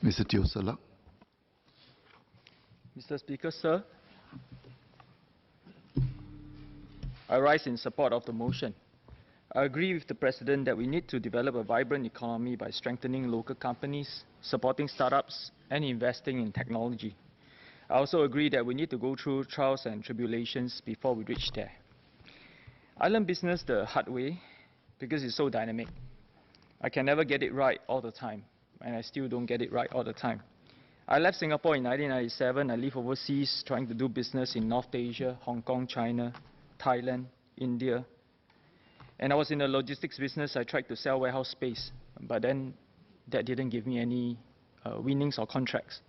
Mr. Teo Ser Luck. Mr. Speaker, sir, I rise in support of the motion. I agree with the President that we need to develop a vibrant economy by strengthening local companies, supporting startups, and investing in technology. I also agree that we need to go through trials and tribulations before we reach there. I learned business the hard way because it's so dynamic. I can never get it right all the time, and I still don't get it right all the time. I left Singapore in 1997. I lived overseas trying to do business in North Asia, Hong Kong, China, Thailand, India. And I was in the logistics business. I tried to sell warehouse space, but then that didn't give me any winnings or contracts.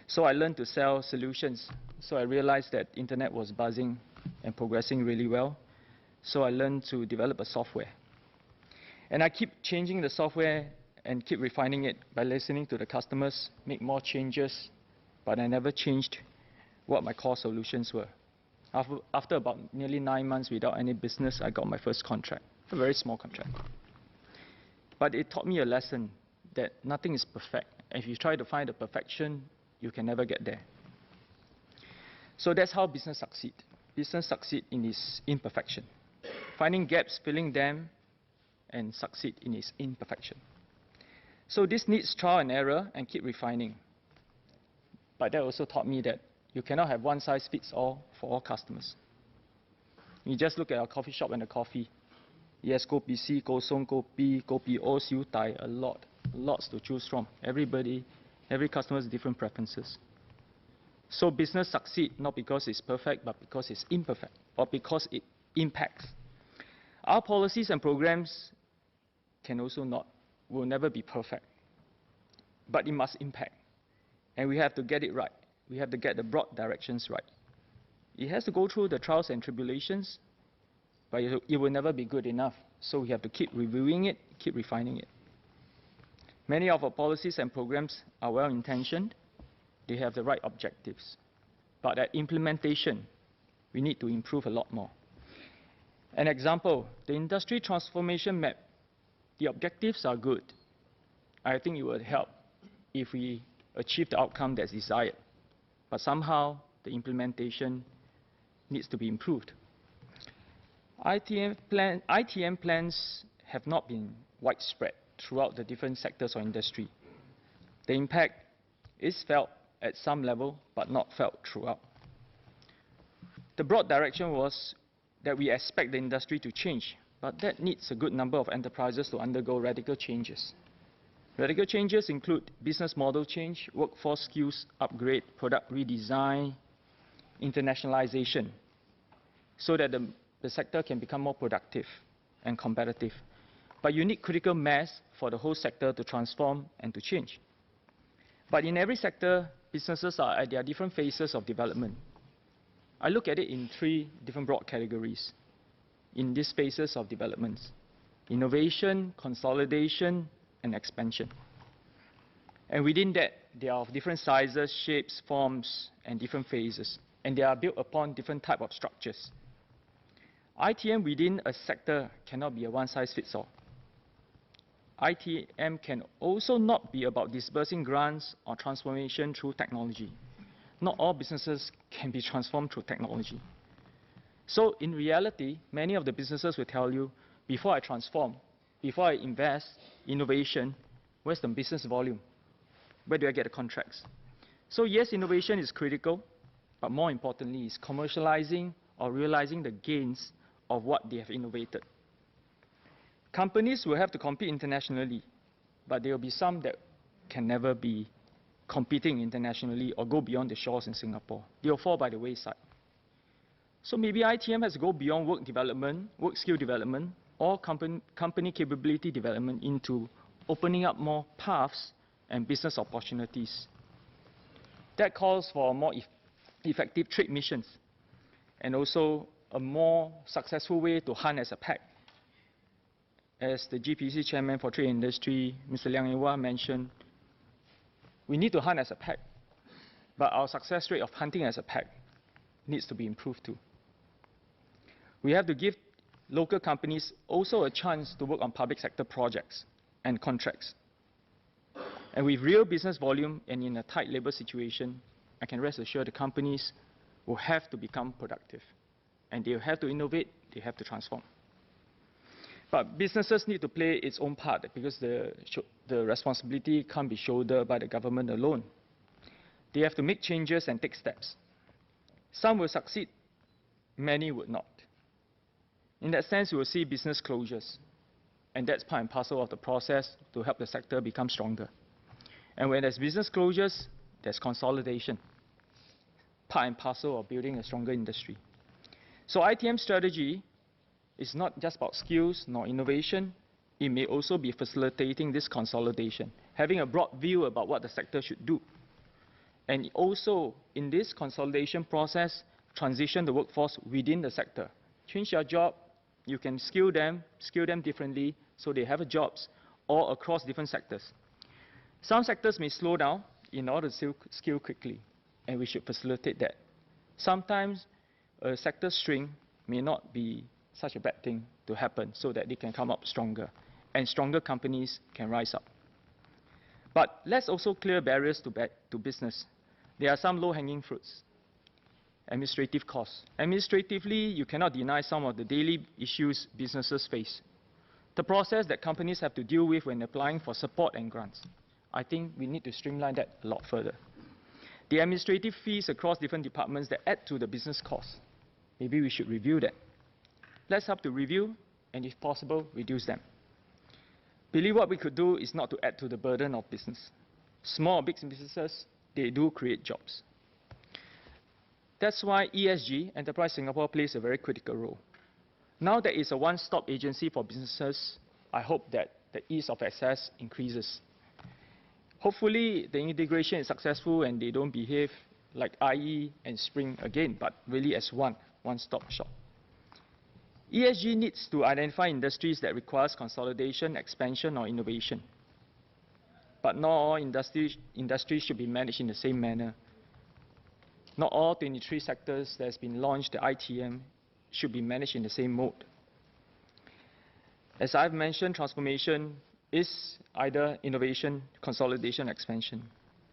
So I learned to sell solutions. So I realized that internet was buzzing and progressing really well. So I learned to develop a software. And I keep changing the software and keep refining it by listening to the customers, make more changes, but I never changed what my core solutions were. After about nearly 9 months without any business, I got my first contract, a very small contract. But it taught me a lesson that nothing is perfect. If you try to find the perfection, you can never get there. So that's how business succeeds. Business succeeds in its imperfection, finding gaps, filling them, and succeed in its imperfection. So this needs trial and error and keep refining. But that also taught me that you cannot have one size fits all for all customers. You just look at our coffee shop and the coffee. Yes, kopi C, kosong kopi, kopi O, siu tai, lots to choose from. Every customer has different preferences. So business succeeds not because it's perfect, but because it's imperfect, or because it impacts. Our policies and programs will never be perfect, but it must impact. And we have to get it right. We have to get the broad directions right. It has to go through the trials and tribulations, but it will never be good enough. So we have to keep reviewing it, keep refining it. Many of our policies and programs are well-intentioned. They have the right objectives. But at implementation, we need to improve a lot more. An example, the industry transformation map. The objectives are good. I think it would help if we achieve the outcome that's desired. But somehow, the implementation needs to be improved. ITM plans have not been widespread throughout the different sectors or industry. The impact is felt at some level, but not felt throughout. The broad direction was that we expect the industry to change, but that needs a good number of enterprises to undergo radical changes. Radical changes include business model change, workforce skills upgrade, product redesign, internationalization, so that the sector can become more productive and competitive. But you need critical mass for the whole sector to transform and to change. But in every sector, businesses are at their different phases of development. I look at it in 3 different broad categories in these phases of development: innovation, consolidation, and expansion. And within that, they are of different sizes, shapes, forms, and different phases. And they are built upon different types of structures. ITM within a sector cannot be a one-size-fits-all. ITM can also not be about disbursing grants or transformation through technology. Not all businesses can be transformed through technology. So in reality, many of the businesses will tell you, before I transform, before I invest, innovation, where's the business volume? Where do I get the contracts? So yes, innovation is critical, but more importantly is commercializing or realizing the gains of what they have innovated. Companies will have to compete internationally, but there will be some that can never be competing internationally or go beyond the shores in Singapore. They will fall by the wayside. So maybe ITM has to go beyond work development, work skill development, or company capability development into opening up more paths and business opportunities. That calls for more effective trade missions and also a more successful way to hunt as a pack. As the GPC Chairman for Trade Industry, Mr. Liang Ewa mentioned, we need to hunt as a pack, but our success rate of hunting as a pack needs to be improved too. We have to give local companies also a chance to work on public sector projects and contracts. And with real business volume and in a tight labor situation, I can rest assured the companies will have to become productive. And they will have to innovate, they have to transform. But businesses need to play its own part because the responsibility can't be shouldered by the government alone. They have to make changes and take steps. Some will succeed, many would not. In that sense, you will see business closures. And that's part and parcel of the process to help the sector become stronger. And when there's business closures, there's consolidation, part and parcel of building a stronger industry. So ITM strategy is not just about skills nor innovation. It may also be facilitating this consolidation, having a broad view about what the sector should do. And also, in this consolidation process, transition the workforce within the sector. Change your job, you can skill them differently so they have jobs all across different sectors. Some sectors may slow down in order to skill quickly, and we should facilitate that. Sometimes a sector shrink may not be such a bad thing to happen so that they can come up stronger, and stronger companies can rise up. But let's also clear barriers to business. There are some low-hanging fruits. Administrative costs. Administratively, you cannot deny some of the daily issues businesses face. The process that companies have to deal with when applying for support and grants. I think we need to streamline that a lot further. The administrative fees across different departments that add to the business costs. Maybe we should review that. Let's help to review and, if possible, reduce them. Believe what we could do is not to add to the burden of business. Small or big businesses, they do create jobs. That's why ESG, Enterprise Singapore, plays a very critical role. Now there is a one-stop agency for businesses, I hope that the ease of access increases. Hopefully the integration is successful and they don't behave like IE and Spring again, but really as one-stop shop. ESG needs to identify industries that requires consolidation, expansion, or innovation. But not all industries should be managed in the same manner. Not all 23 sectors that has been launched, the ITM, should be managed in the same mode. As I've mentioned, transformation is either innovation, consolidation, expansion.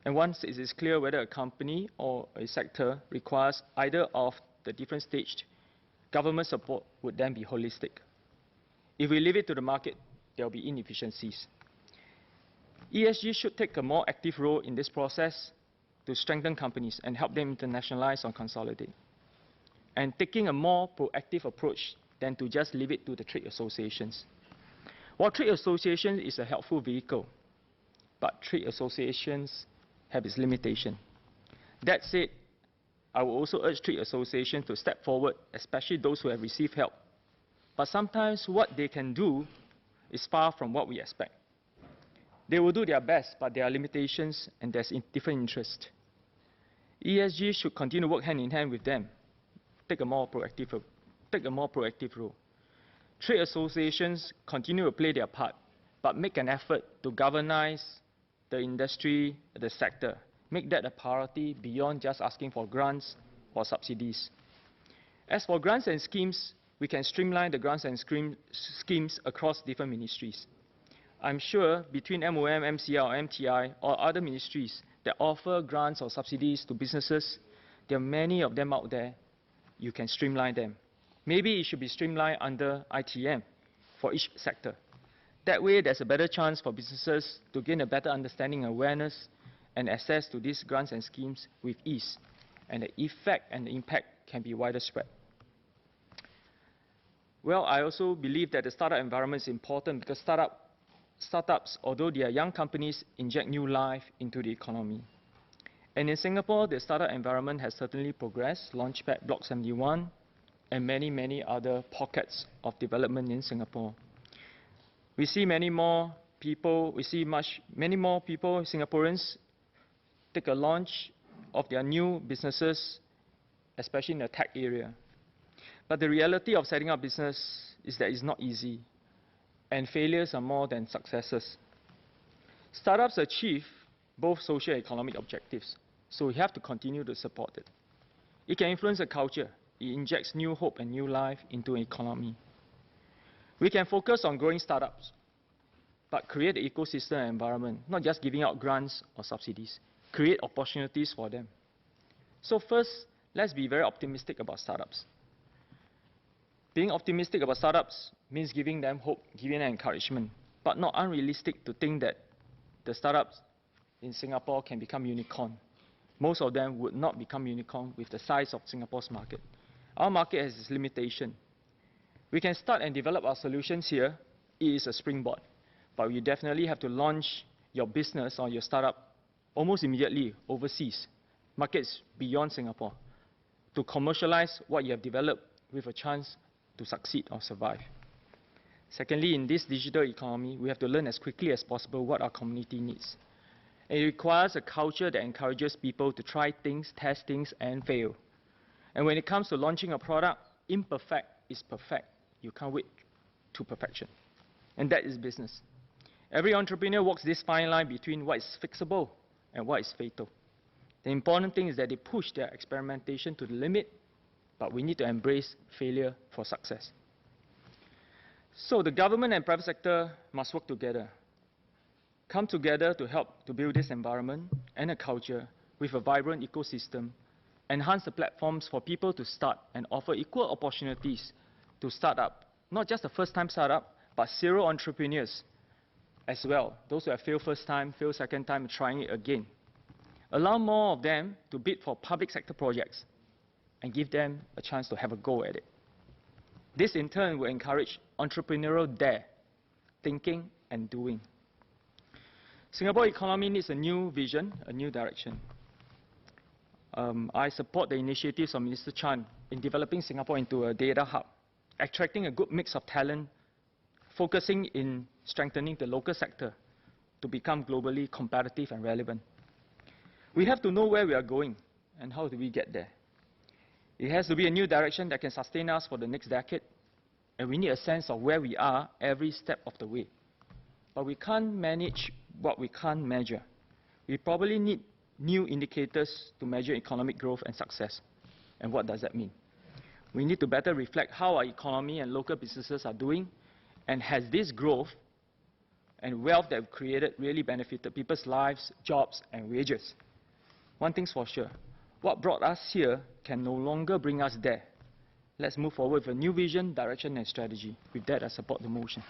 And once it is clear whether a company or a sector requires either of the different staged, government support would then be holistic. If we leave it to the market, there will be inefficiencies. ESG should take a more active role in this process to strengthen companies and help them internationalize or consolidate. And taking a more proactive approach than to just leave it to the trade associations. While trade association is a helpful vehicle, but trade associations have its limitation. That said, I will also urge trade associations to step forward, especially those who have received help. But sometimes what they can do is far from what we expect. They will do their best, but there are limitations and there's different interest. ESG should continue to work hand in hand with them, take a more proactive role. Trade associations continue to play their part, but make an effort to galvanize the industry, the sector. Make that a priority beyond just asking for grants or subsidies. As for grants and schemes, we can streamline the grants and schemes across different ministries. I'm sure between MOM, MCR, or MTI, or other ministries that offer grants or subsidies to businesses, there are many of them out there. You can streamline them. Maybe it should be streamlined under ITM for each sector. That way, there's a better chance for businesses to gain a better understanding and awareness and access to these grants and schemes with ease, and the effect and the impact can be wider spread. Well, I also believe that the startup environment is important because startups, although they are young companies, inject new life into the economy. And in Singapore, the startup environment has certainly progressed, Launchpad, Block 71, and many other pockets of development in Singapore. We see many more people, Singaporeans, take a launch of their new businesses, especially in the tech area. But the reality of setting up business is that it's not easy, and failures are more than successes. Startups achieve both social and economic objectives, so we have to continue to support it. It can influence the culture. It injects new hope and new life into an economy. We can focus on growing startups. but create an ecosystem and environment, not just giving out grants or subsidies. Create opportunities for them. So first, let's be very optimistic about startups. Being optimistic about startups means giving them hope, giving them encouragement, but not unrealistic to think that the startups in Singapore can become unicorn. Most of them would not become unicorn with the size of Singapore's market. Our market has its limitation. We can start and develop our solutions here. It is a springboard. But you definitely have to launch your business or your startup almost immediately overseas, markets beyond Singapore, to commercialize what you have developed with a chance to succeed or survive. Secondly, in this digital economy, we have to learn as quickly as possible what our community needs. It requires a culture that encourages people to try things, test things, and fail. And when it comes to launching a product, imperfect is perfect. You can't wait to perfection. And that is business. Every entrepreneur walks this fine line between what is fixable and what is fatal. The important thing is that they push their experimentation to the limit, but we need to embrace failure for success. So the government and private sector must work together, come together to help to build this environment and a culture with a vibrant ecosystem, enhance the platforms for people to start and offer equal opportunities to start up, not just the first-time startup, but serial entrepreneurs as well, those who have failed first time, failed second time, trying it again. Allow more of them to bid for public sector projects and give them a chance to have a go at it. This in turn will encourage entrepreneurial dare, thinking and doing. Singapore economy needs a new vision, a new direction. I support the initiatives of Minister Chan in developing Singapore into a data hub, attracting a good mix of talent, focusing in strengthening the local sector to become globally competitive and relevant. We have to know where we are going and how do we get there. It has to be a new direction that can sustain us for the next decade, and we need a sense of where we are every step of the way. But we can't manage what we can't measure. We probably need new indicators to measure economic growth and success. And what does that mean? We need to better reflect how our economy and local businesses are doing, and has this growth and wealth that we've created really benefited people's lives, jobs, and wages. One thing's for sure, what brought us here can no longer bring us there. Let's move forward with a new vision, direction, and strategy. With that, I support the motion.